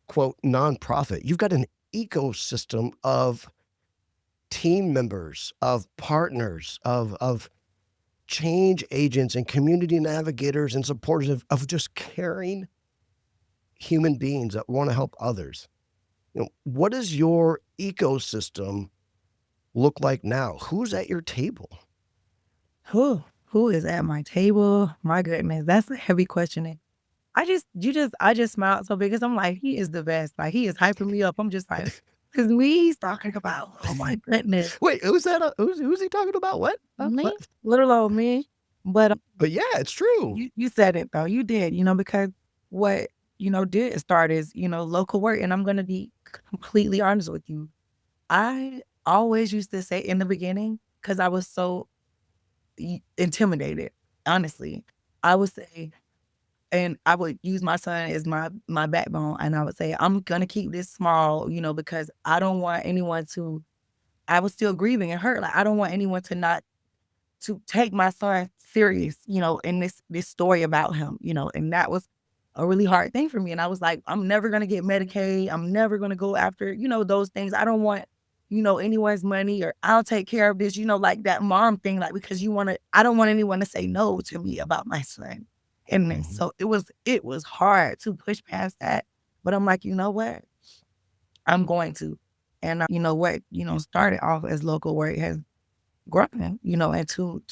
quote nonprofit. You've got an ecosystem of team members, of partners, of change agents and community navigators and supporters of just caring human beings that want to help others. What does your ecosystem look like now? Who's at your table? Who is at my table? My goodness, that's a heavy question. I just smiled so big because I'm like, he is the best. Like, he is hyping me up. I'm just like, because he's talking about, oh my goodness. Wait, who's that? Who's he talking about? What? Me? What? Little old me. But yeah, it's true. You said it though. You did, because what, did start is, local work. And I'm going to be completely honest with you. I always used to say in the beginning, because I was so intimidated, honestly, I would say, and I would use my son as my backbone. And I would say, I'm going to keep this small, because I don't want anyone I was still grieving and hurt. Like, I don't want anyone to take my son serious, in this story about him, and that was a really hard thing for me. And I was like, I'm never going to get Medicaid. I'm never going to go after, those things. I don't want, anyone's money, or I'll take care of this, like that mom thing, like, because I don't want anyone to say no to me about my son. And then, so it was hard to push past that. But I'm like, you know what? I'm going to. And what, started off as local work has grown, into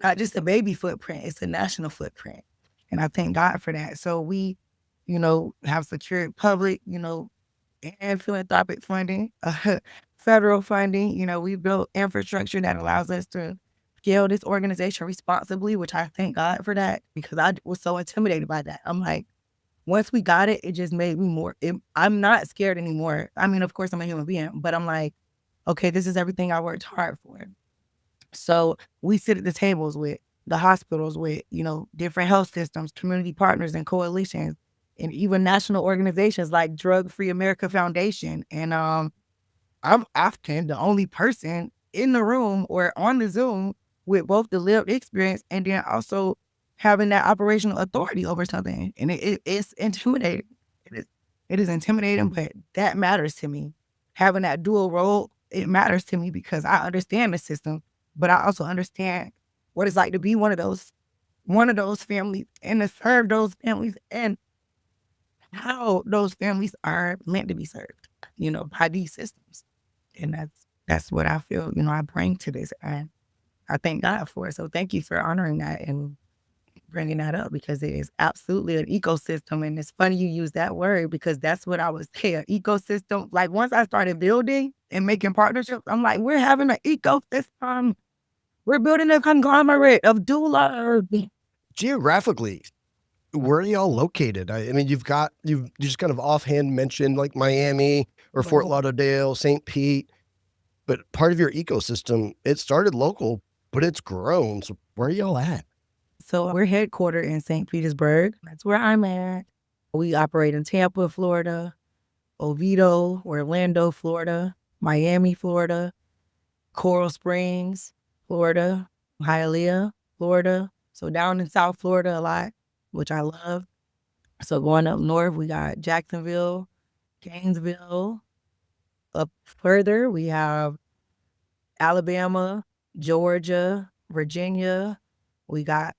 not just a baby footprint, it's a national footprint. And I thank God for that. So we, have secured public, and philanthropic funding, federal funding. We built infrastructure that allows us to scale this organization responsibly, which I thank God for that, because I was so intimidated by that. I'm like, once we got it, it just made me I'm not scared anymore. I mean, of course, I'm a human being, but I'm like, okay, this is everything I worked hard for. So we sit at the tables with the hospitals, with, different health systems, community partners and coalitions, and even national organizations like Drug-Free America Foundation. And I'm often the only person in the room or on the Zoom with both the lived experience and then also having that operational authority over something. And it's intimidating. It is intimidating, but that matters to me. Having that dual role, it matters to me because I understand the system, but I also understand what it's like to be one of those families and to serve those families and how those families are meant to be served, by these systems. And that's what I feel, I bring to this. And I thank God for it. So thank you for honoring that and bringing that up, because it is absolutely an ecosystem. And it's funny you use that word, because that's what I was saying, ecosystem. Like, once I started building and making partnerships, I'm like, we're having an ecosystem. We're building a conglomerate of doulas. Geographically, where are y'all located? I mean, you just kind of offhand mentioned like Miami or Fort Lauderdale, St. Pete, but part of your ecosystem, it started local, but it's grown. So where are y'all at? So we're headquartered in St. Petersburg. That's where I'm at. We operate in Tampa, Florida, Oviedo, Orlando, Florida, Miami, Florida, Coral Springs, Florida, Hialeah, Florida. So down in South Florida a lot, which I love. So going up north, we got Jacksonville, Gainesville. Up further, we have Alabama, Georgia, Virginia. We got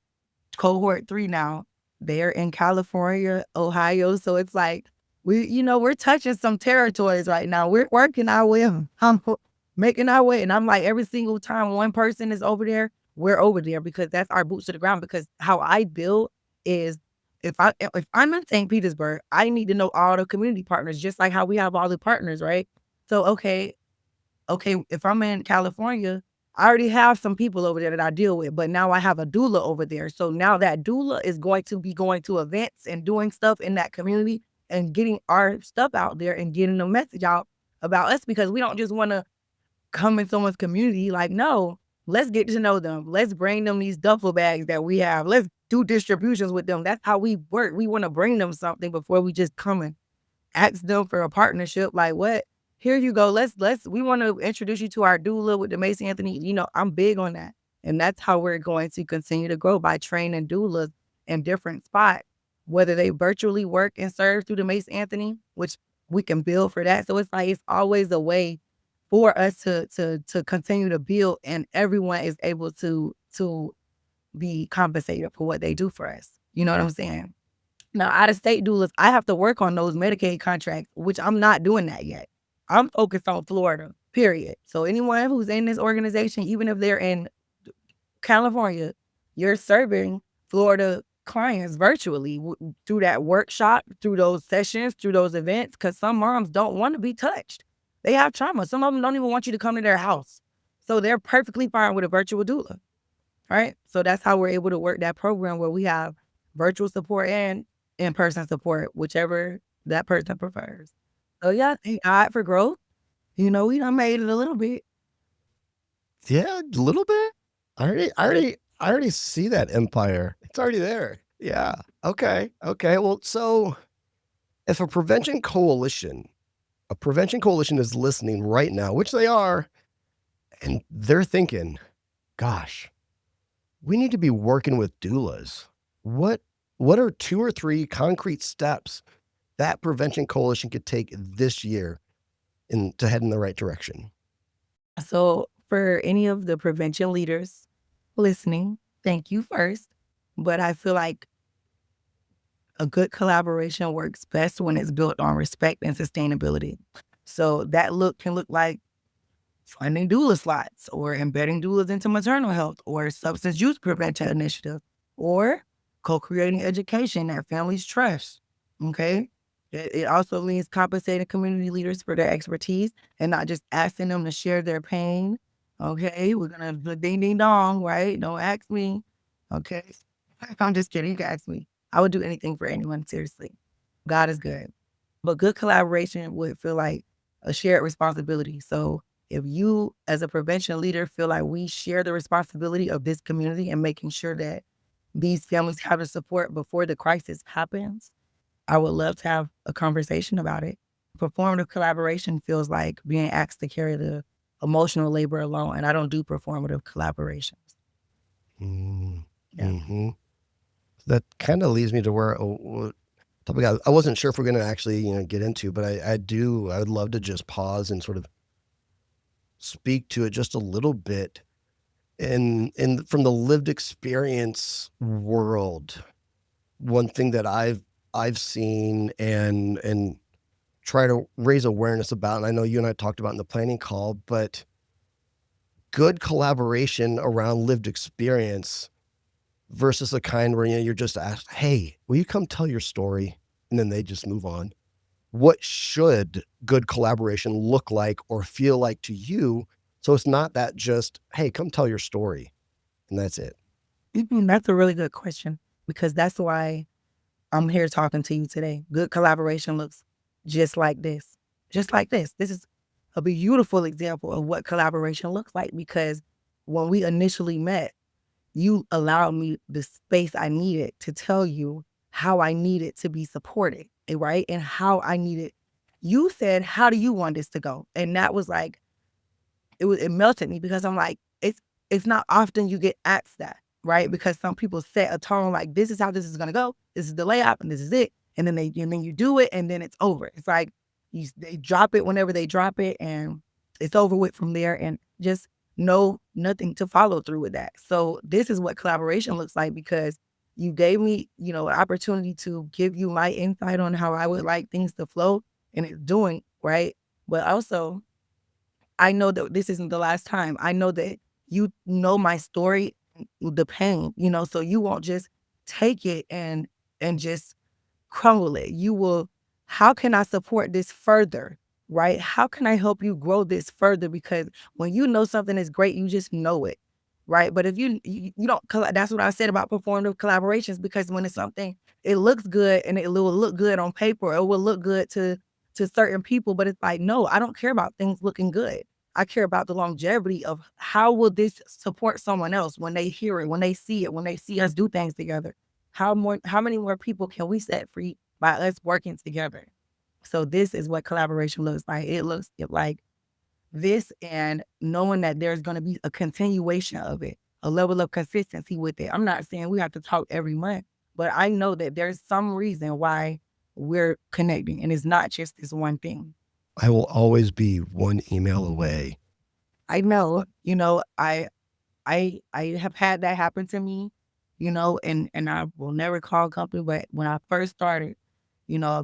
cohort 3 now. They're in California, Ohio. So it's like, we're touching some territories right now. We're working our way. I'm making our way. And I'm like, every single time one person is over there, we're over there, because that's our boots to the ground. Because how I build is, if I'm in St. Petersburg, I need to know all the community partners, just like how we have all the partners, right? So, okay, if I'm in California, I already have some people over there that I deal with, but now I have a doula over there. So now that doula is going to be going to events and doing stuff in that community and getting our stuff out there and getting the message out about us, because we don't just want to come in someone's community. Like, no, let's get to know them. Let's bring them these duffel bags that we have. Let's do distributions with them. That's how we work. We want to bring them something before we just come and ask them for a partnership. Like, what? Here you go. We want to introduce you to our doula with the Mace Anthony. I'm big on that. And that's how we're going to continue to grow, by training doulas in different spots, whether they virtually work and serve through the Mace Anthony, which we can build for that. So it's like, it's always a way for us to continue to build, and everyone is able to be compensated for what they do for us. You know what I'm saying? Now, out-of-state doulas, I have to work on those Medicaid contracts, which I'm not doing that yet. I'm focused on Florida, period. So anyone who's in this organization, even if they're in California, you're serving Florida clients virtually through that workshop, through those sessions, through those events, because some moms don't want to be touched. They have trauma. Some of them don't even want you to come to their house. So they're perfectly fine with a virtual doula, right? So that's how we're able to work that program, where we have virtual support and in-person support, whichever that person prefers. So yeah, thank God for growth. We done made it a little bit. Yeah, a little bit. I already see that empire. It's already there. Yeah. Okay. Well, so if a prevention coalition is listening right now, which they are, and they're thinking, gosh, we need to be working with doulas. What are 2 or 3 concrete steps that prevention coalition could take this year to head in the right direction? So for any of the prevention leaders listening, thank you first. But I feel like a good collaboration works best when it's built on respect and sustainability. So that can look like funding doula slots, or embedding doulas into maternal health or substance use prevention initiatives, or co-creating education that families trust. Okay. It also means compensating community leaders for their expertise and not just asking them to share their pain. Okay. We're going to ding, ding, dong, right? Don't ask me. Okay. I'm just kidding. You can ask me. I would do anything for anyone, seriously. God is good. But good collaboration would feel like a shared responsibility. So if you, as a prevention leader, feel like we share the responsibility of this community and making sure that these families have the support before the crisis happens, I would love to have a conversation about it. Performative collaboration feels like being asked to carry the emotional labor alone, and I don't do performative collaborations. Yeah. Mm-hmm. That kind of leads me to where topic I wasn't sure if we're going to actually get into, but I would love to just pause and sort of speak to it just a little bit. In from the lived experience world, one thing that I've seen and try to raise awareness about, and I know you and I talked about in the planning call, but good collaboration around lived experience versus the kind where you're just asked, hey, will you come tell your story? And then they just move on. What should good collaboration look like or feel like to you? So it's not that just, hey, come tell your story, and that's it. That's a really good question, because that's why I'm here talking to you today. Good collaboration looks just like this. Just like this. This is a beautiful example of what collaboration looks like, because when we initially met, you allowed me the space I needed to tell you how I needed to be supported, right? And how I needed. You said, how do you want this to go? And that was like, it melted me, because I'm like, it's not often you get asked that, right? Because some people set a tone like, this is how this is gonna go. This is the layout, and this is it. And then you do it, and then it's over. It's like they drop it whenever they drop it, and it's over with from there, and just nothing to follow through with that. So this is what collaboration looks like, because you gave me, an opportunity to give you my insight on how I would like things to flow, and it's doing, right? But also, I know that this isn't the last time. I know that you know my story, the pain, so you won't just take it and just crumble it. You will, how can I support this further, right? How can I help you grow this further? Because when you know something is great, you just know it, right? But if you don't, that's what I said about performative collaborations, because when it's something, it looks good and it will look good on paper. It will look good to to certain people, but it's like, no, I don't care about things looking good. I care about the longevity of how will this support someone else when they hear it, when they see it, when they see us do things together. How many more people can we set free by us working together? So this is what collaboration looks like. It looks like this, and knowing that there's going to be a continuation of it, a level of consistency with it. I'm not saying we have to talk every month, but I know that there's some reason why we're connecting, and it's not just this one thing. I will always be one email away. I know, I have had that happen to me, and I will never call a company, but when I first started, a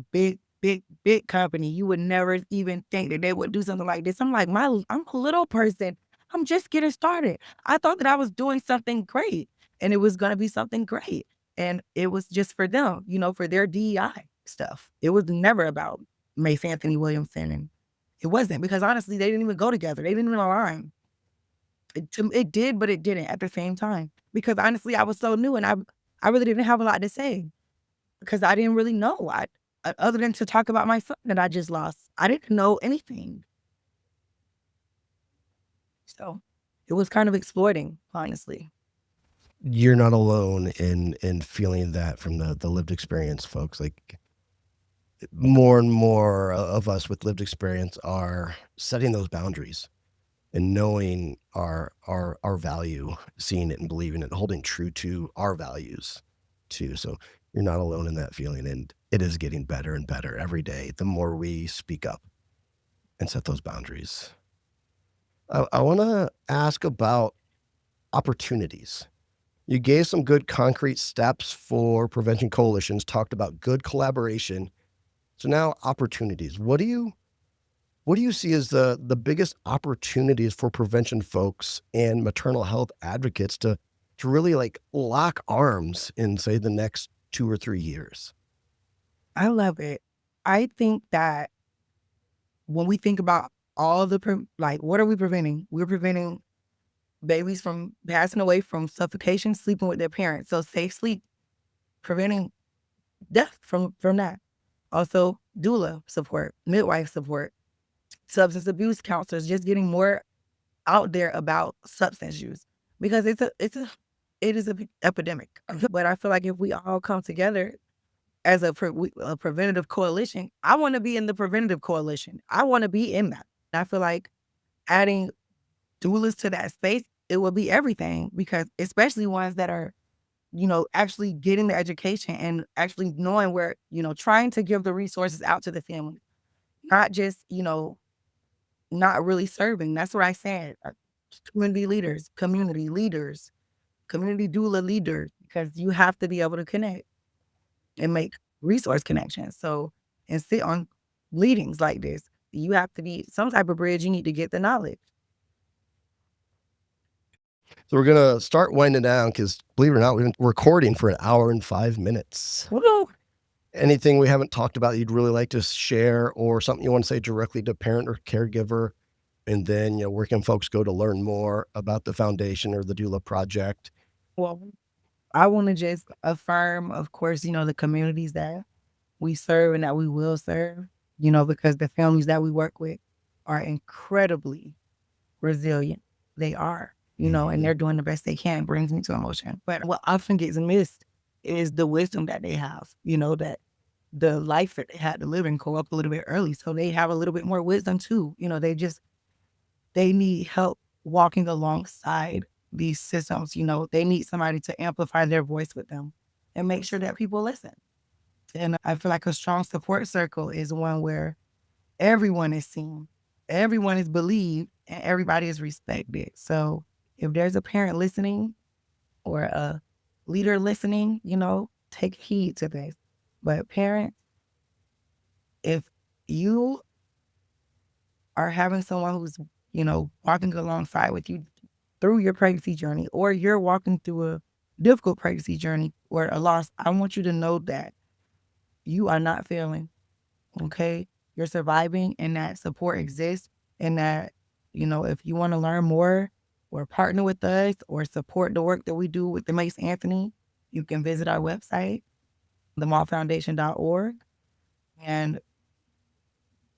big company, you would never even think that they would do something like this. I'm like, I'm a little person. I'm just getting started. I thought that I was doing something great, and it was going to be something great. And it was just for them, for their DEI stuff. It was never about Mace Anthony Williamson. And it wasn't, because honestly, they didn't even go together. They didn't even align. It did, but it didn't at the same time. Because honestly, I was so new, and I really didn't have a lot to say, because I didn't really know. Other than to talk about my son that I just lost, I didn't know anything. So it was kind of exploiting, honestly. You're not alone in feeling that from the lived experience, folks. Like, more and more of us with lived experience are setting those boundaries and knowing our value, seeing it and believing it, holding true to our values too. So you're not alone in that feeling, and it is getting better and better every day. The more we speak up and set those boundaries. I want to ask about opportunities. You gave some good concrete steps for prevention coalitions, talked about good collaboration. So now opportunities. What do you see as the biggest opportunities for prevention folks and maternal health advocates to really like lock arms in, say, the next 2 or 3 years? I love it. I think that when we think about all what are we preventing? We're preventing babies from passing away from suffocation, sleeping with their parents. So safe sleep, preventing death from that. Also, doula support, midwife support, substance abuse counselors, just getting more out there about substance use, because it is an epidemic. But I feel like if we all come together as a preventative coalition, I want to be in the preventative coalition. I want to be in that. I feel like adding doulas to that space, it will be everything, because especially ones that are, actually getting the education and actually knowing where, trying to give the resources out to the family, not just, not really serving. That's what I said. Community leaders, community doula leaders, because you have to be able to connect and make resource connections. So, and sit on meetings like this, you have to be some type of bridge. You need to get the knowledge. So we're going to start winding down, because believe it or not, we've been recording for 1 hour and 5 minutes. Woo! Anything we haven't talked about you'd really like to share, or something you want to say directly to parent or caregiver? And then, where can folks go to learn more about the foundation or the Doula Project? Well, I want to just affirm, of course, the communities that we serve and that we will serve, because the families that we work with are incredibly resilient. They are, and they're doing the best they can. Brings me to emotion. But what often gets missed is the wisdom that they have, that the life that they had to live and grow up a little bit early. So they have a little bit more wisdom too. They need help walking alongside these systems. They need somebody to amplify their voice with them and make sure that people listen. And I feel like a strong support circle is one where everyone is seen, everyone is believed, and everybody is respected. So if there's a parent listening or a leader listening, take heed to this. But parents, if you are having someone who's, walking alongside with you through your pregnancy journey, or you're walking through a difficult pregnancy journey or a loss, I want you to know that you are not failing, okay? You're surviving, and that support exists, and that, if you want to learn more or partner with us or support the work that we do with the Mace Anthony, you can visit our website, themallfoundation.org, and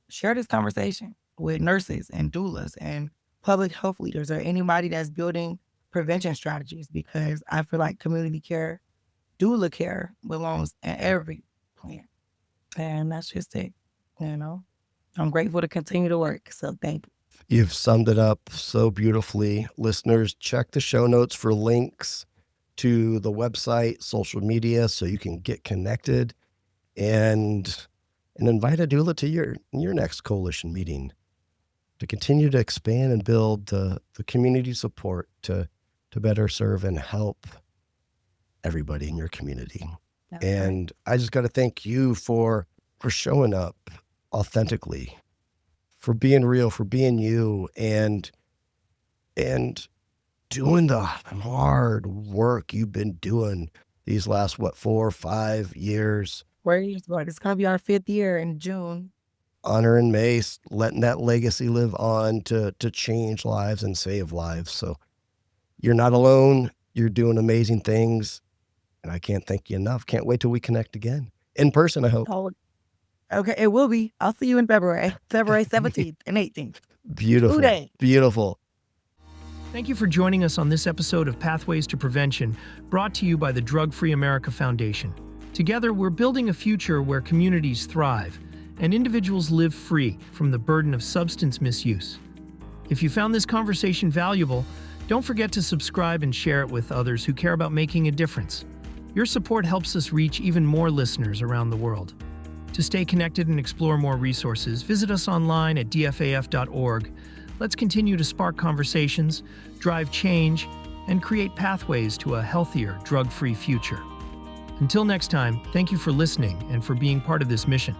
share this conversation with nurses and doulas and public health leaders or anybody that's building prevention strategies, because I feel like community care, doula care belongs in every plan. And that's just it, you know? I'm grateful to continue to work, so thank you. You've summed it up so beautifully. Listeners, check the show notes for links to the website, social media, so you can get connected and invite a doula to your next coalition meeting to continue to expand and build the community support to better serve and help everybody in your community. That's And I just got to thank you for showing up authentically, for being real, for being you, and doing the hard work you've been doing these last, 4 or 5 years, 4 years ago. It's going to be our 5th year in June. honoring Mace, letting that legacy live on to change lives and save lives. So you're not alone. You're doing amazing things. And I can't thank you enough. Can't wait till we connect again. In person, I hope. Oh, okay, it will be. I'll see you in February 17th and 18th. Beautiful. Hooday. Beautiful. Thank you for joining us on this episode of Pathways to Prevention, brought to you by the Drug Free America Foundation. Together, we're building a future where communities thrive and individuals live free from the burden of substance misuse. If you found this conversation valuable, don't forget to subscribe and share it with others who care about making a difference. Your support helps us reach even more listeners around the world. To stay connected and explore more resources, visit us online at dfaf.org. Let's continue to spark conversations, drive change, and create pathways to a healthier, drug-free future. Until next time, thank you for listening and for being part of this mission.